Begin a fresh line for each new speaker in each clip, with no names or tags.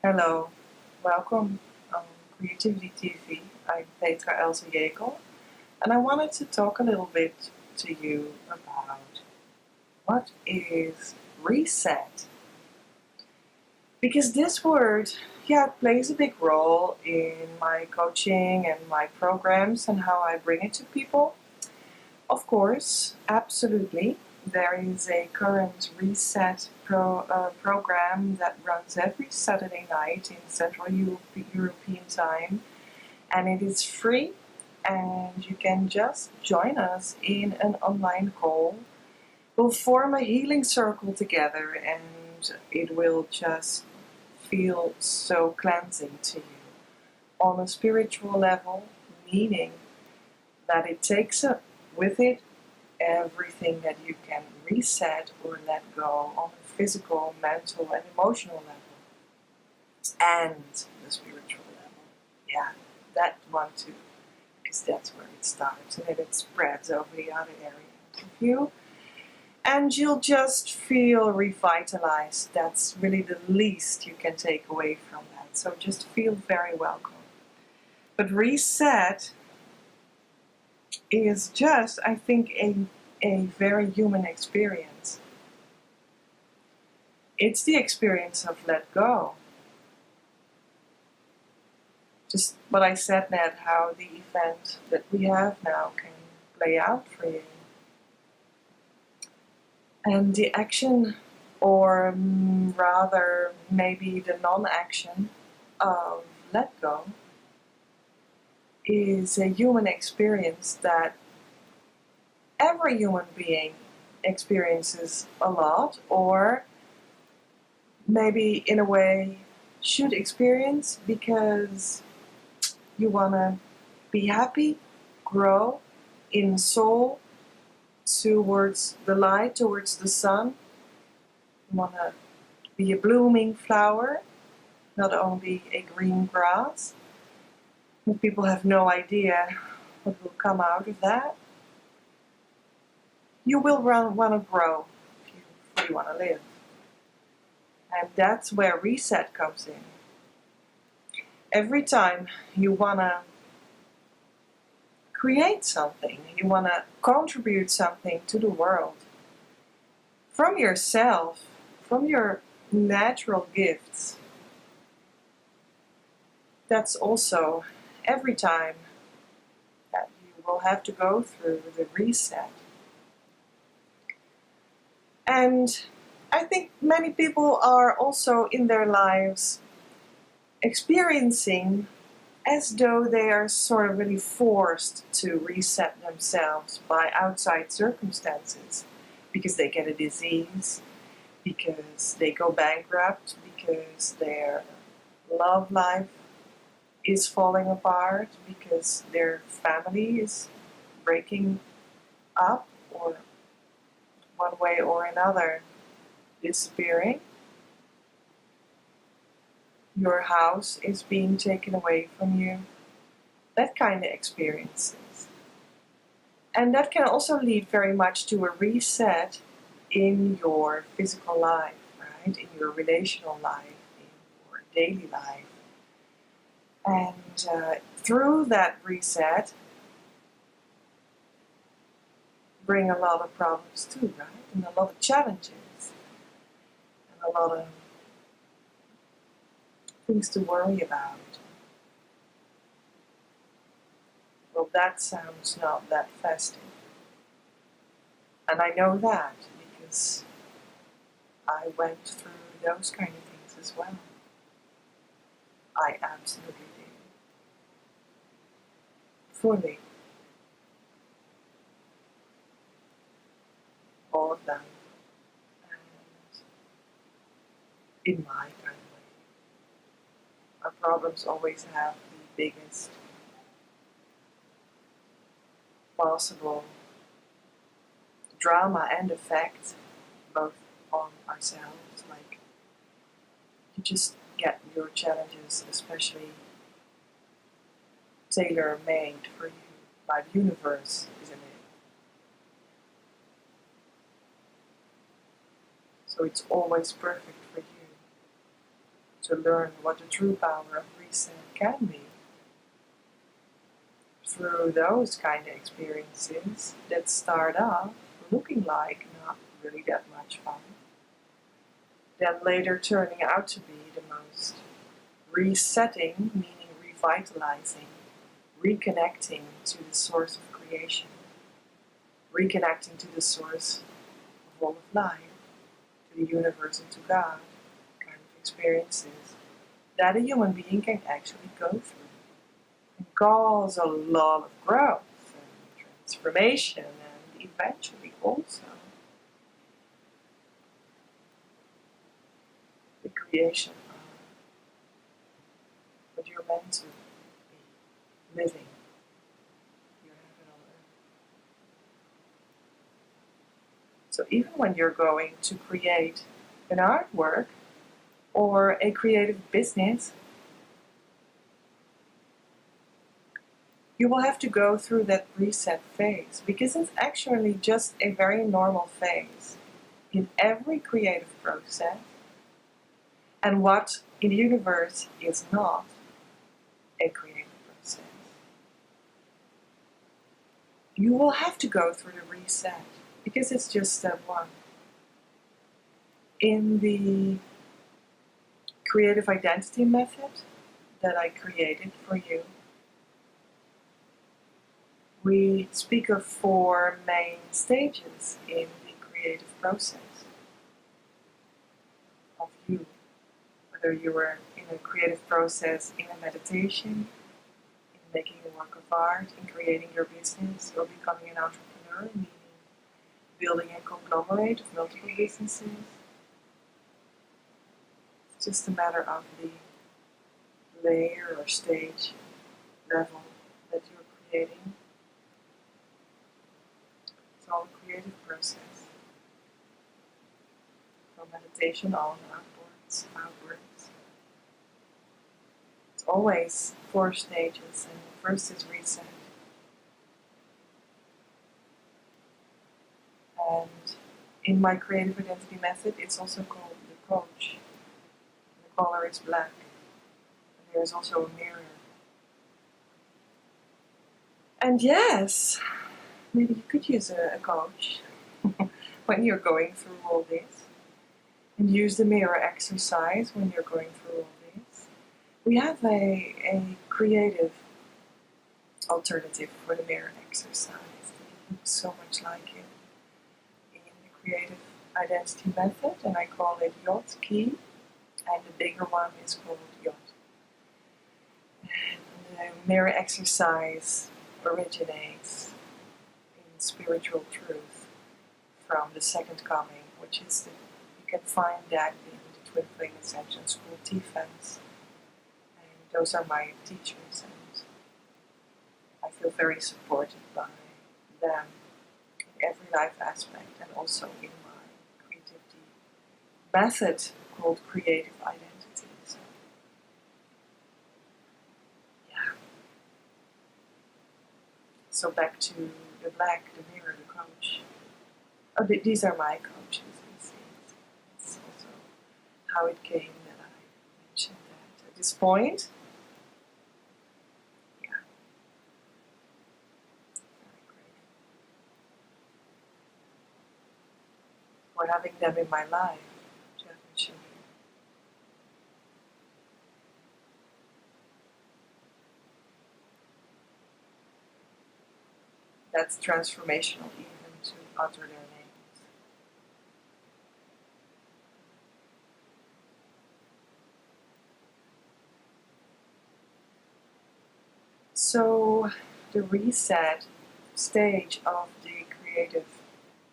Hello, welcome on Creativity TV. I'm Petra Elze Jekel, and I wanted to talk a little bit to you about what is reset. Because this word, it plays a big role in my coaching and my programs and how I bring it to people. Of course, absolutely. There is a current reset program that runs every Saturday night in Central European time, and it is free, and you can just join us in an online call. We'll form a healing circle together, and it will just feel so cleansing to you on a spiritual level, meaning that it takes with it everything that you can reset or let go on a physical, mental, and emotional level, and the spiritual level. Yeah, that one too, because that's where it starts, and then it spreads over the other areas of you, and you'll just feel revitalized. That's really the least you can take away from that. So just feel very welcome. But reset is just, I think, a very human experience. It's the experience of let go. Just what I said, Ned, how the event that we have now can play out for you. And the action, or rather maybe the non-action of let go, is a human experience that every human being experiences a lot, or maybe in a way should experience, because you want to be happy, grow in soul towards the light, towards the sun. You want to be a blooming flower, not only a green grass. And people have no idea what will come out of that. You will want to grow if you really want to live. And that's where reset comes in. Every time you want to create something, you want to contribute something to the world, from yourself, from your natural gifts, that's also every time that you will have to go through the reset. And I think many people are also in their lives experiencing as though they are sort of really forced to reset themselves by outside circumstances, because they get a disease, because they go bankrupt, because their love life is falling apart, because their family is breaking up, or one way or another disappearing. Your house is being taken away from you. That kind of experiences. And that can also lead very much to a reset in your physical life, right? In your relational life, in your daily life. And through that reset, bring a lot of problems too, right? And a lot of challenges. And a lot of things to worry about. Well, that sounds not that festive. And I know that because I went through those kind of things as well. I absolutely did. Fully. All of them. And in my kind of way. Our problems always have the biggest possible drama and effect, both on ourselves, like you just get your challenges especially tailor-made for you by the universe, isn't it? So it's always perfect for you. to learn what the true power of reset can be through those kind of experiences that start off looking like not really that much fun, then later turning out to be the most resetting, meaning revitalizing, reconnecting to the source of creation, reconnecting to the source of all of life, to the universe and to God, kind of experiences that a human being can actually go through. And cause a lot of growth and transformation and eventually also the creation of what you're meant to be living your heaven on earth. So even when you're going to create an artwork or a creative business, you will have to go through that reset phase because it's actually just a very normal phase in every creative process. And what in the universe is not a creative process. You will have to go through the reset because it's just step one. In the creative identity method that I created for you, we speak of 4 main stages in the creative process of you. Whether you are in a creative process, in a meditation, in making a work of art, in creating your business, or becoming an entrepreneur, meaning building a conglomerate of multiple businesses. It's just a matter of the layer or stage level that you're creating. It's all a creative process. From meditation on outwards. It's always 4 stages, and the first is reset. And in my creative identity method, it's also called the coach. The color is black. And there's also a mirror. And yes, maybe you could use a coach when you're going through all this. And use the mirror exercise when you're going through all this. We have a creative alternative for the mirror exercise. It looks so much like it in the creative identity method, and I call it yacht key, and the bigger one is called yacht. And the mirror exercise originates in spiritual truth from the second coming, which is you can find that in the Twin Flame Ascension School T-Fans. And those are my teachers, and I feel very supported by them in every life aspect, and also in my creativity method called creative identity. So, yeah. So back to the black, the mirror, the coach. Oh, these are my coaches. It's also how it came that I mentioned that at this point. Yeah. Very great. For having them in my life to have mentioned here. That's transformational even to utter their names. So the reset stage of the creative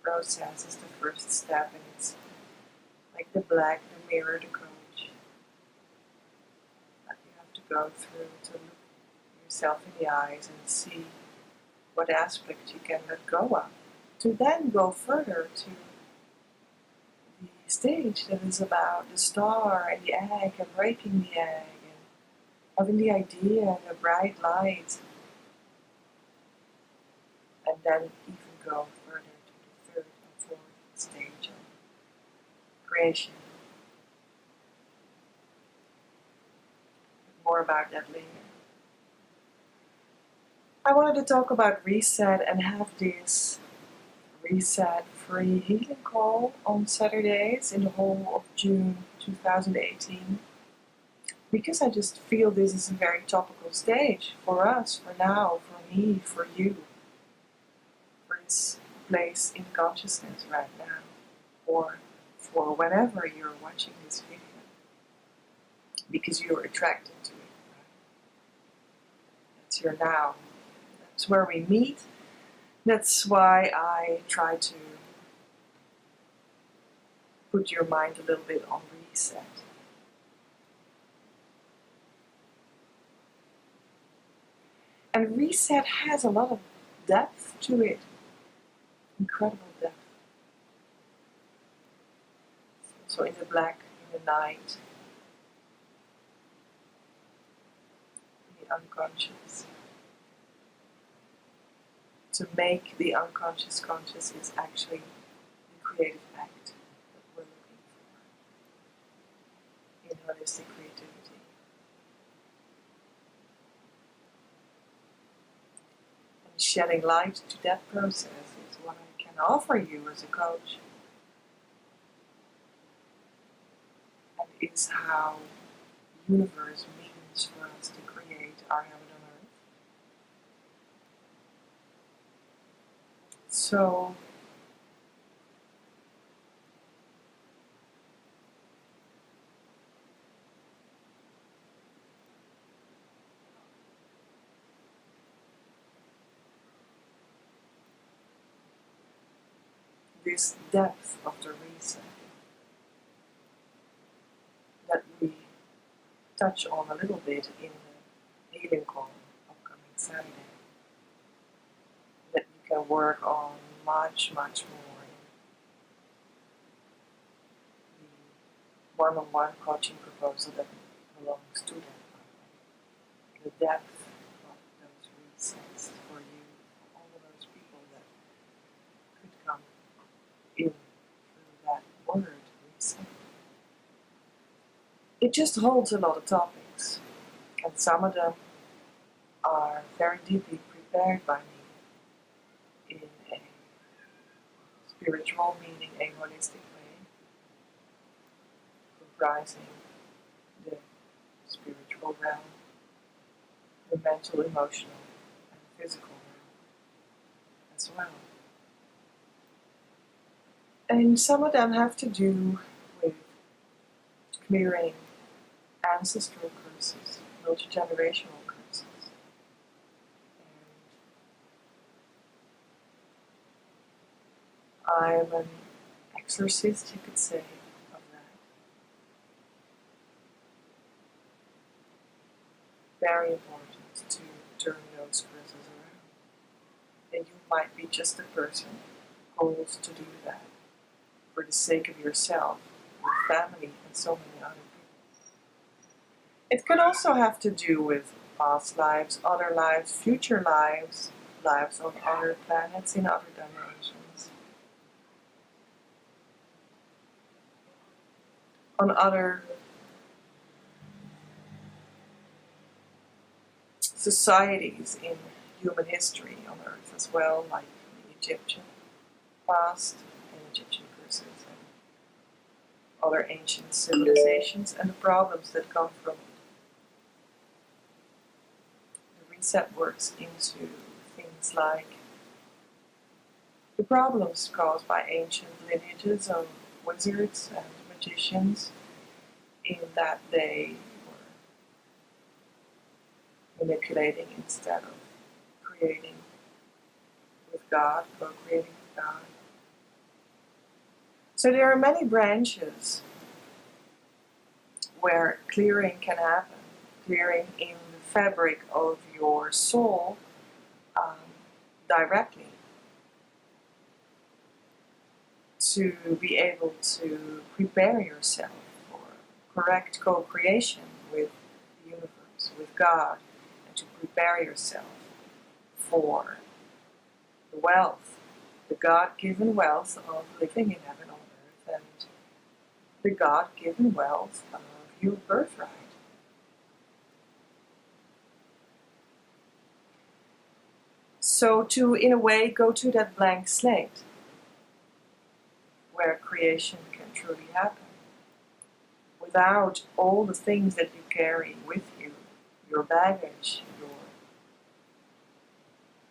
process is the first step, and it's like the black, the mirror, the coach that you have to go through to look yourself in the eyes and see what aspect you can let go of, to then go further to the stage that is about the star and the egg and breaking the egg and having the idea and the bright light, and then even go further to the third and fourth stage of creation. more about that later. I wanted to talk about reset and have this reset free healing call on Saturdays in the whole of June 2018. Because I just feel this is a very topical stage for us, for now, for me, for you. For this place in consciousness right now. Or for whenever you're watching this video. Because you're attracted to it. It's your now. That's where we meet. That's why I try to put your mind a little bit on reset. And reset has a lot of depth to it. Incredible depth. So in the black, in the night, in the unconscious. To make the unconscious conscious is actually the creative act that we're looking for in holistic creativity. And shedding light to that process is what I can offer you as a coach. And is how the universe means for us to create our heaven on earth. So, this depth of the reset that we touch on a little bit in the healing call upcoming Saturday, that you can work on much, much more in the one-on-one coaching proposal that belongs to that. The depth of those resets for you, all of those people that could come in through that word reset. It just holds a lot of topics, and some of them are very deeply prepared by me in a spiritual, meaning a holistic way, comprising the spiritual realm, the mental, emotional, and physical realm as well. And some of them have to do with clearing ancestral curses, multi-generational curses. And I'm an exorcist, you could say, of that. Very important to turn those curses around. And you might be just a person called to do that for the sake of yourself, your family, and so many other people. It could also have to do with past lives, other lives, future lives, lives on other planets in other dimensions, on other societies in human history on Earth as well, like the Egyptian past and Egyptian curses and other ancient civilizations and the problems that come from it. The reset works into things like the problems caused by ancient lineages of wizards and magicians, in that they were manipulating instead of creating with God, co-creating with God. So there are many branches where clearing can happen, clearing in the fabric of your soul directly, to be able to prepare yourself for correct co-creation with the universe, with God, and to prepare yourself for the wealth, the God-given wealth of living in heaven on earth, and the God-given wealth of your birthright. So to, in a way, go to that blank slate where creation can truly happen without all the things that you carry with you, your baggage,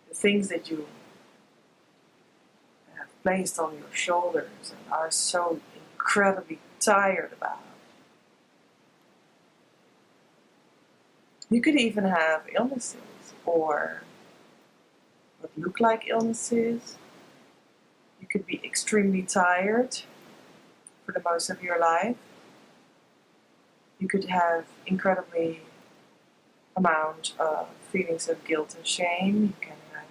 the things that you have placed on your shoulders and are so incredibly tired about. You could even have illnesses or what look like illnesses. You could be extremely tired for the most of your life. You could have incredibly amount of feelings of guilt and shame. You can have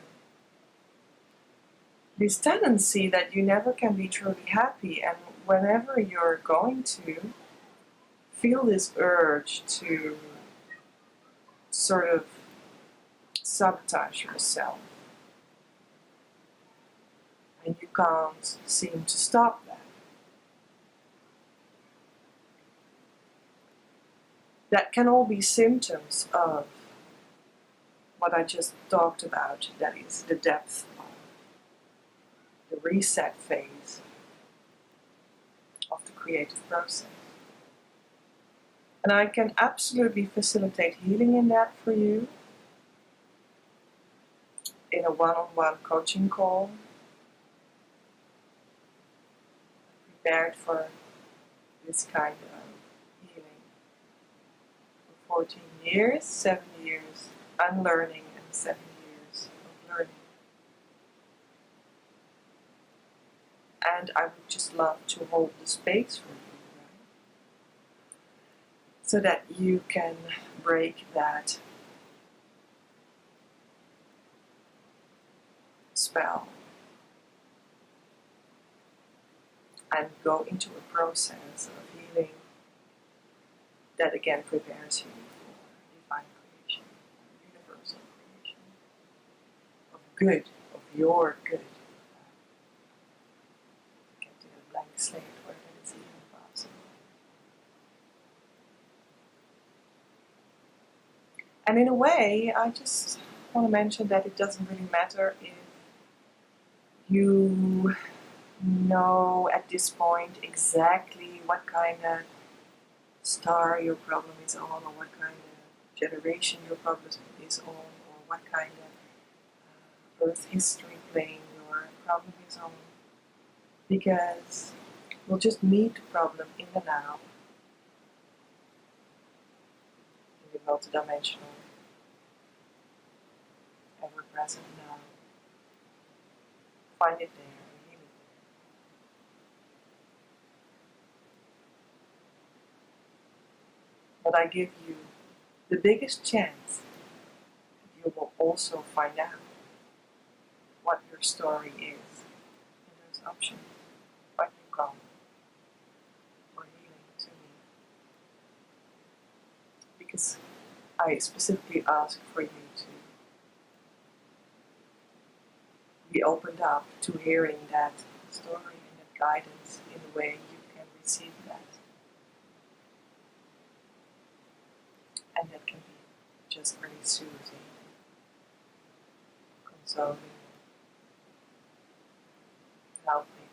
this tendency that you never can be truly happy, and whenever you're going to feel this urge to sort of sabotage yourself, and you can't seem to stop that. That can all be symptoms of what I just talked about, that is the depth of the reset phase of the creative process. And I can absolutely facilitate healing in that for you in a one-on-one coaching call. Prepared for this kind of healing for 14 years, 7 years unlearning and 7 years of learning. And I would just love to hold the space for you, right? So that you can break that spell and go into a process of healing that again prepares you for divine creation, universal creation, of good, of your good. Get to a blank slate where that is even possible. And in a way, I just want to mention that it doesn't really matter if you know at this point exactly what kind of star your problem is on, or what kind of generation your problem is on, or what kind of earth history plane your problem is on, because we'll just meet the problem in the now, in the multidimensional, ever-present now. Find it there. But I give you the biggest chance that you will also find out what your story is in those options, what you call for healing to me. Because I specifically ask for you to be opened up to hearing that story and that guidance in a way you can receive that. And that can be just really soothing, consoling, helping.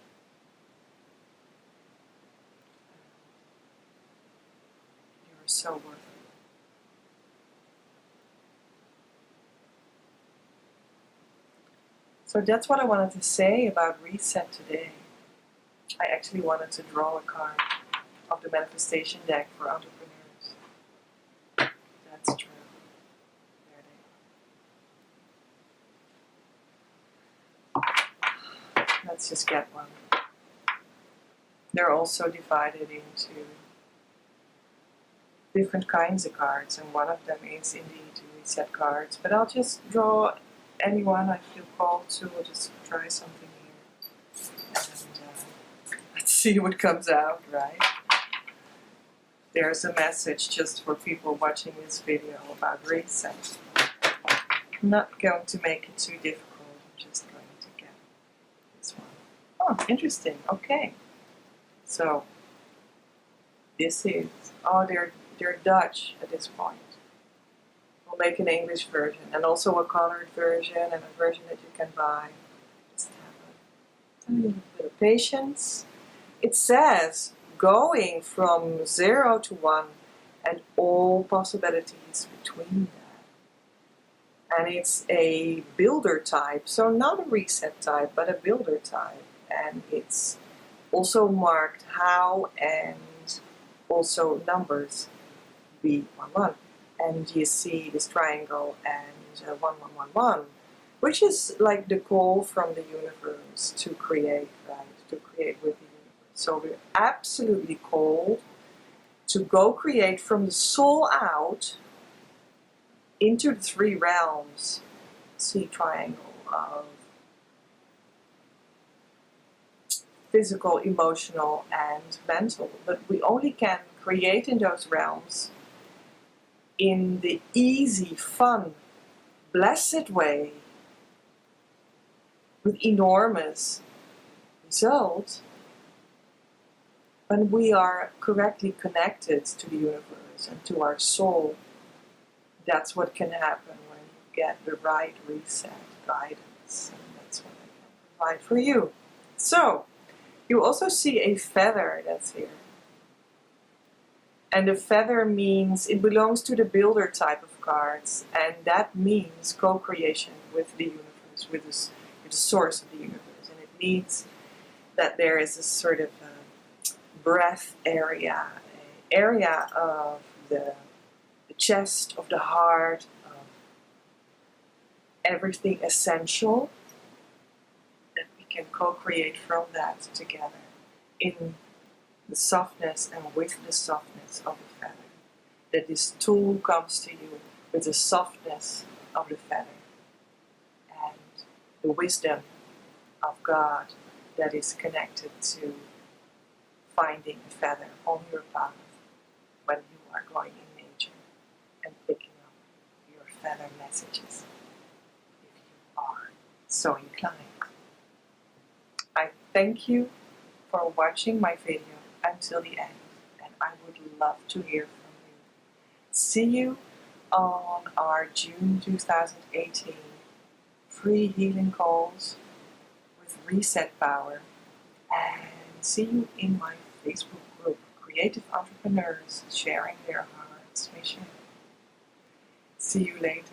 You're so worth it. So that's what I wanted to say about Reset today. I actually wanted to draw a card of the manifestation deck for entrepreneurs. That's true. There they are. Let's just get one. They're also divided into different kinds of cards, and one of them is indeed reset cards. But I'll just draw anyone I feel called to. I'll just try something here. And let's see what comes out, right? There's a message just for people watching this video about reset. I'm not going to make it too difficult. I'm just going to get this one. Oh, interesting. Okay. So this is, oh, they're Dutch at this point. We'll make an English version and also a colored version and a version that you can buy. Just have a little bit of patience. It says going from 0 to 1 and all possibilities between that. And it's a builder type, so not a reset type, but a builder type. And it's also marked how and also numbers B11. And you see this triangle and 1111, which is like the call from the universe to create, right? To create with the universe. So we're absolutely called to go create from the soul out into the three realms. See triangle of physical, emotional, and mental. But we only can create in those realms in the easy, fun, blessed way with enormous results when we are correctly connected to the universe and to our soul. That's what can happen when you get the right reset guidance, and that's what I can provide for you. So, you also see a feather that's here. And the feather means, it belongs to the builder type of cards, and that means co-creation with the universe, with the source of the universe. And it means that there is a sort of breath area, area of the chest, of the heart, of everything essential, that we can co-create from that together in the softness and with the softness of the feather. That this tool comes to you with the softness of the feather and the wisdom of God that is connected to finding a feather on your path when you are going in nature and picking up your feather messages, if you are so inclined. I thank you for watching my video until the end, and I would love to hear from you. See you on our June 2018 free healing calls with Reset Power, and see you in my Facebook group, Creative Entrepreneurs Sharing Their Heart's Mission. See you later.